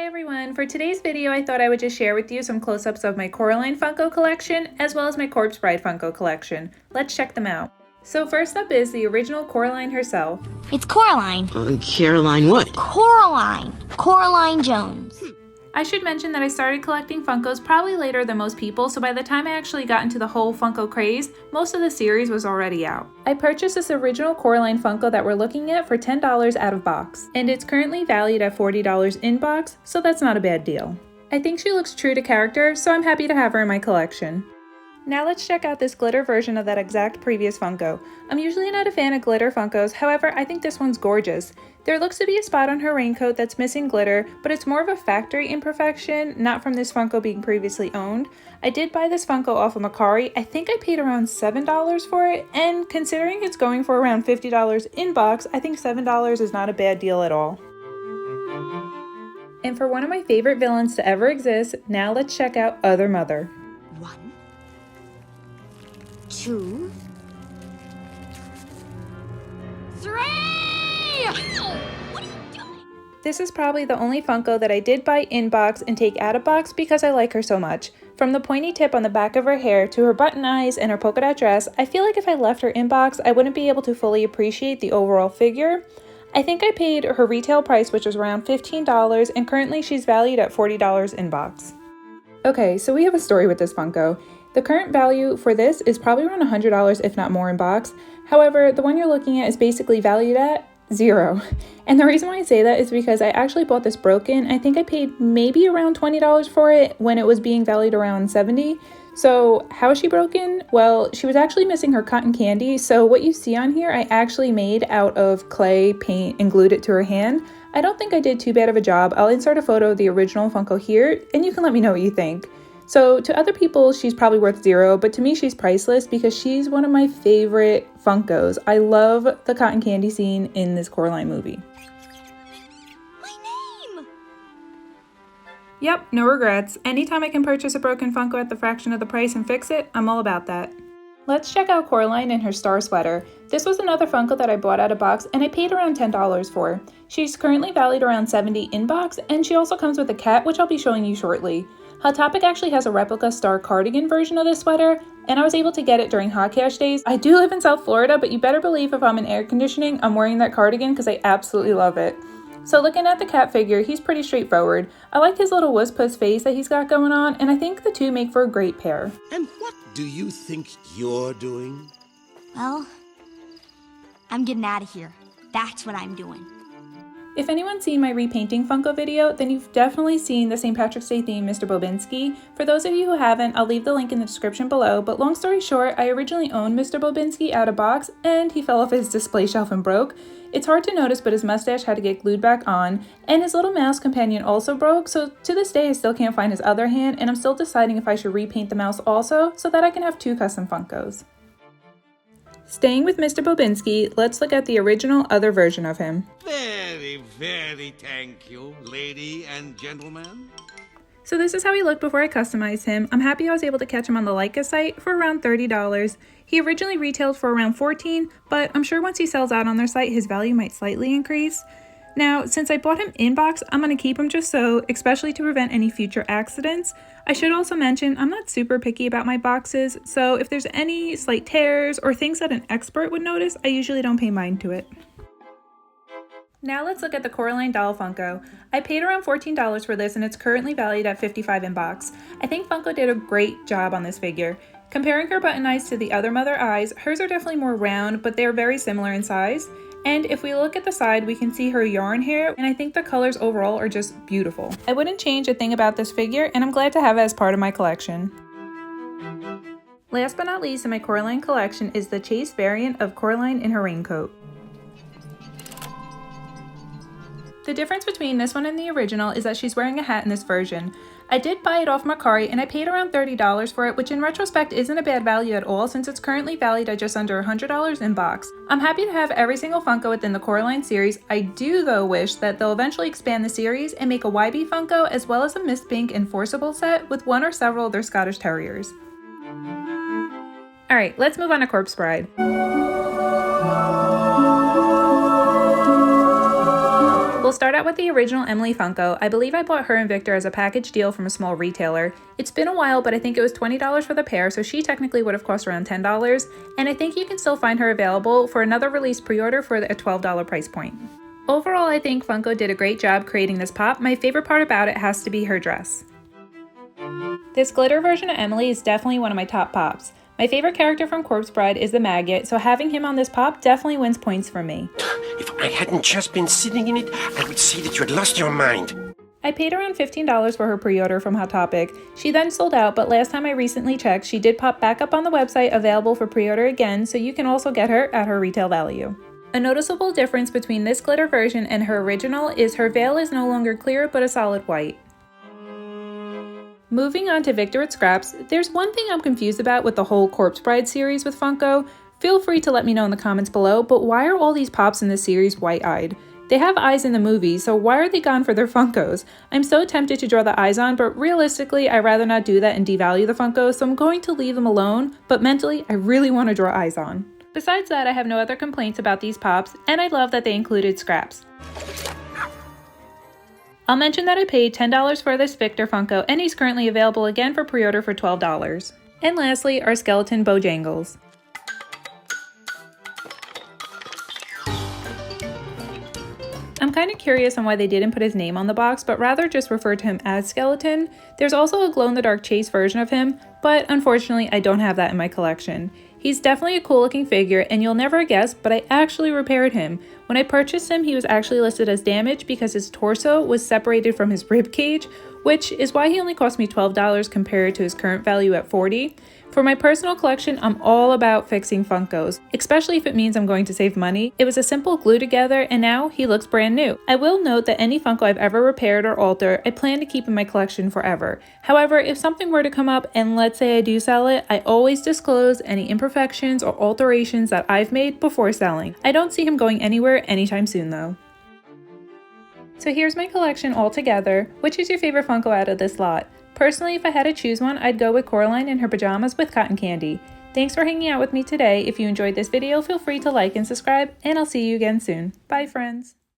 Hi everyone! For today's video, I thought I would just share with you some close-ups of my Coraline Funko collection, as well as my Corpse Bride Funko collection. Let's check them out. So first up is the original Coraline herself. It's Coraline. Caroline what? Coraline. Coraline Jones. I should mention that I started collecting Funkos probably later than most people, so by the time I actually got into the whole Funko craze, most of the series was already out. I purchased this original Coraline Funko that we're looking at for $10 out of box, and it's currently valued at $40 in box, so that's not a bad deal. I think she looks true to character, so I'm happy to have her in my collection. Now let's check out this glitter version of that exact previous Funko. I'm usually not a fan of glitter Funkos, however I think this one's gorgeous. There looks to be a spot on her raincoat that's missing glitter, but it's more of a factory imperfection, not from this Funko being previously owned. I did buy this Funko off of Macari. I think I paid around $7 for it, and considering it's going for around $50 in box, I think $7 is not a bad deal at all. And for one of my favorite villains to ever exist, now let's check out Other Mother. 1, 2, 3! What are you doing? This is probably the only Funko that I did buy in box and take out of box because I like her so much. From the pointy tip on the back of her hair to her button eyes and her polka dot dress, I feel like if I left her in box, I wouldn't be able to fully appreciate the overall figure. I think I paid her retail price, which was around $15, and currently she's valued at $40 in box. Okay, so we have a story with this Funko. The current value for this is probably around $100, if not more in box. However, the one you're looking at is basically valued at $0. And the reason why I say that is because I actually bought this broken. I think I paid maybe around $20 for it when it was being valued around $70. So how is she broken? Well, she was actually missing her cotton candy. So what you see on here, I actually made out of clay paint and glued it to her hand. I don't think I did too bad of a job. I'll insert a photo of the original Funko here and you can let me know what you think. So to other people, she's probably worth $0, but to me, she's priceless because she's one of my favorite Funkos. I love the cotton candy scene in this Coraline movie. My name! Yep, no regrets. Anytime I can purchase a broken Funko at the fraction of the price and fix it, I'm all about that. Let's check out Coraline in her star sweater. This was another Funko that I bought out of box and I paid around $10 for. She's currently valued around $70 in box, and she also comes with a cat, which I'll be showing you shortly. Hot Topic actually has a replica star cardigan version of this sweater, and I was able to get it during Hot Cash days. I do live in South Florida, but you better believe if I'm in air conditioning, I'm wearing that cardigan because I absolutely love it. So looking at the cat figure, he's pretty straightforward. I like his little wuss-puss face that he's got going on, and I think the two make for a great pair. And what do you think you're doing? Well, I'm getting out of here. That's what I'm doing. If anyone's seen my repainting Funko video, then you've definitely seen the St. Patrick's Day theme Mr. Bobinski. For those of you who haven't, I'll leave the link in the description below, but long story short, I originally owned Mr. Bobinski out of box, and he fell off his display shelf and broke. It's hard to notice, but his mustache had to get glued back on, and his little mouse companion also broke, so to this day I still can't find his other hand, and I'm still deciding if I should repaint the mouse also, so that I can have 2 custom Funkos. Staying with Mr. Bobinski, let's look at the original other version of him. Very thank you, lady and gentlemen. So this is how he looked before I customized him. I'm happy I was able to catch him on the Leica site for around $30. He originally retailed for around $14, but I'm sure once he sells out on their site, his value might slightly increase. Now, since I bought him in box, I'm going to keep him just so, especially to prevent any future accidents. I should also mention, I'm not super picky about my boxes, so if there's any slight tears or things that an expert would notice, I usually don't pay mind to it. Now let's look at the Coraline doll Funko. I paid around $14 for this and it's currently valued at $55 in box. I think Funko did a great job on this figure. Comparing her button eyes to the Other Mother eyes, hers are definitely more round, but they are very similar in size. And if we look at the side, we can see her yarn hair, and I think the colors overall are just beautiful. I wouldn't change a thing about this figure, and I'm glad to have it as part of my collection. Last but not least in my Coraline collection is the chase variant of Coraline in her raincoat. The difference between this one and the original is that she's wearing a hat in this version. I did buy it off Macari and I paid around $30 for it, which in retrospect isn't a bad value at all since it's currently valued at just under $100 in box. I'm happy to have every single Funko within the Coraline series. I do though wish that they'll eventually expand the series and make a YB Funko as well as a Miss Pink enforceable set with one or several of their Scottish Terriers. Alright, let's move on to Corpse Bride. We'll start out with the original Emily Funko. I believe I bought her and Victor as a package deal from a small retailer. It's been a while, but I think it was $20 for the pair, so she technically would have cost around $10. And I think you can still find her available for another release pre-order for a $12 price point. Overall, I think Funko did a great job creating this pop. My favorite part about it has to be her dress. This glitter version of Emily is definitely one of my top pops. My favorite character from Corpse Bride is the maggot, so having him on this pop definitely wins points for me. If I hadn't just been sitting in it, I would see that you had lost your mind. I paid around $15 for her pre-order from Hot Topic. She then sold out, but last time I recently checked, she did pop back up on the website available for pre-order again, so you can also get her at her retail value. A noticeable difference between this glitter version and her original is her veil is no longer clear but a solid white. Moving on to Victor at Scraps, there's one thing I'm confused about with the whole Corpse Bride series with Funko. Feel free to let me know in the comments below, but why are all these pops in this series white-eyed? They have eyes in the movie, so why are they gone for their Funkos? I'm so tempted to draw the eyes on, but realistically, I'd rather not do that and devalue the Funko, so I'm going to leave them alone, but mentally, I really want to draw eyes on. Besides that, I have no other complaints about these pops, and I love that they included scraps. I'll mention that I paid $10 for this Victor Funko, and he's currently available again for pre-order for $12. And lastly, our skeleton Bojangles. I'm kind of curious on why they didn't put his name on the box, but rather just refer to him as Skeleton. There's also a glow-in-the-dark Chase version of him, but unfortunately I don't have that in my collection. He's definitely a cool looking figure, and you'll never guess, but I actually repaired him. When I purchased him, he was actually listed as damaged because his torso was separated from his rib cage, which is why he only cost me $12 compared to his current value at $40. For my personal collection, I'm all about fixing Funkos, especially if it means I'm going to save money. It was a simple glue together, and now he looks brand new. I will note that any Funko I've ever repaired or altered, I plan to keep in my collection forever. However, if something were to come up and let's say I do sell it, I always disclose any imperfections or alterations that I've made before selling. I don't see him going anywhere anytime soon though. So here's my collection all together. Which is your favorite Funko out of this lot? Personally, if I had to choose one, I'd go with Coraline in her pajamas with cotton candy. Thanks for hanging out with me today. If you enjoyed this video, feel free to like and subscribe, and I'll see you again soon. Bye, friends.